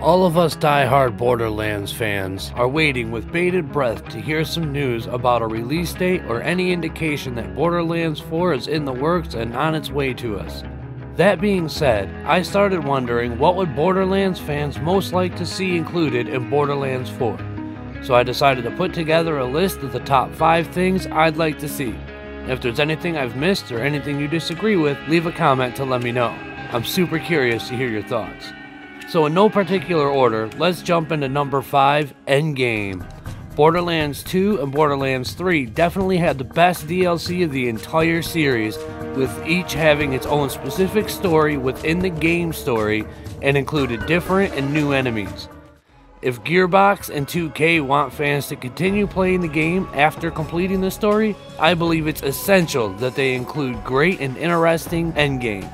All of us die-hard Borderlands fans are waiting with bated breath to hear some news about a release date or any indication that Borderlands 4 is in the works and on its way to us. That being said, I started wondering what would Borderlands fans most like to see included in Borderlands 4. So I decided to put together a list of the top 5 things I'd like to see. If there's anything I've missed or anything you disagree with, leave a comment to let me know. I'm super curious to hear your thoughts. So in no particular order, let's jump into number 5, Endgame. Borderlands 2 and Borderlands 3 definitely had the best DLC of the entire series, with each having its own specific story within the game story and included different and new enemies. If Gearbox and 2K want fans to continue playing the game after completing the story, I believe it's essential that they include great and interesting endgame.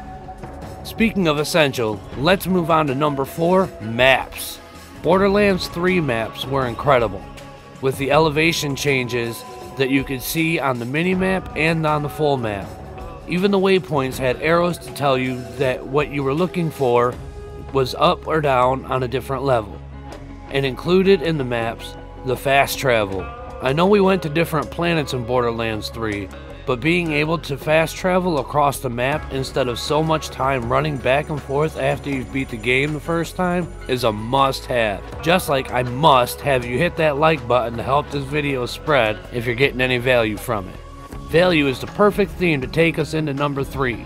Speaking of essential, let's move on to number 4, maps. Borderlands 3 maps were incredible, with the elevation changes that you could see on the minimap and on the full map. Even the waypoints had arrows to tell you that what you were looking for was up or down on a different level. And included in the maps, the fast travel. I know we went to different planets in Borderlands 3, but being able to fast travel across the map instead of so much time running back and forth after you've beat the game the first time is a must-have. Just like I must have you hit that like button to help this video spread if you're getting any value from it. Value is the perfect theme to take us into number 3.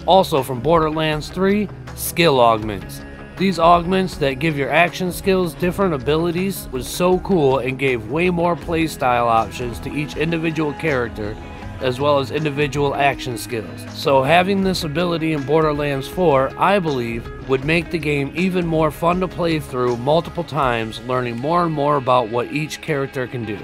Also from Borderlands 3, skill augments. These augments that give your action skills different abilities was so cool and gave way more playstyle options to each individual character, as well as individual action skills. So having this ability in Borderlands 4, I believe, would make the game even more fun to play through multiple times, learning more and more about what each character can do.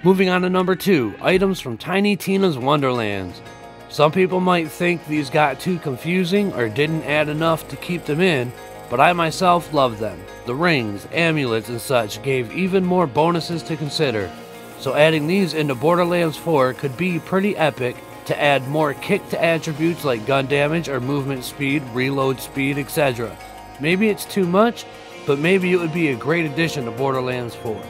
Moving on to number 2, items from Tiny Tina's Wonderlands. Some people might think these got too confusing or didn't add enough to keep them in, but I myself love them. The rings, amulets, and such gave even more bonuses to consider. So adding these into Borderlands 4 could be pretty epic to add more kick to attributes like gun damage or movement speed, reload speed, etc. Maybe it's too much, but maybe it would be a great addition to Borderlands 4.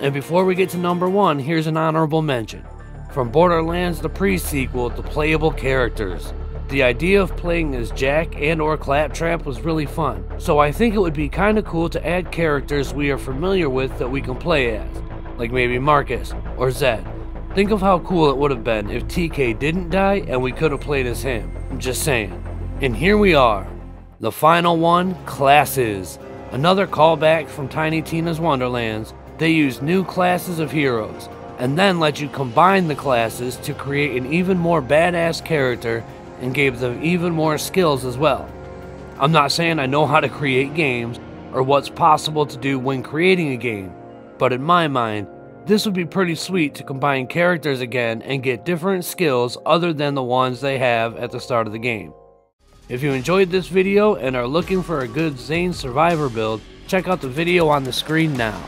And before we get to number 1, here's an honorable mention. From Borderlands The Pre-Sequel, the playable characters. The idea of playing as Jack and or Claptrap was really fun, so I think it would be kinda cool to add characters we are familiar with that we can play as. Like maybe Marcus or Zed. Think of how cool it would have been if TK didn't die and we could have played as him. I'm just saying. And here we are. The final one, classes. Another callback from Tiny Tina's Wonderlands. They used new classes of heroes, and then let you combine the classes to create an even more badass character and gave them even more skills as well. I'm not saying I know how to create games or what's possible to do when creating a game, but in my mind, this would be pretty sweet to combine characters again and get different skills other than the ones they have at the start of the game. If you enjoyed this video and are looking for a good Zane Survivor build, check out the video on the screen now.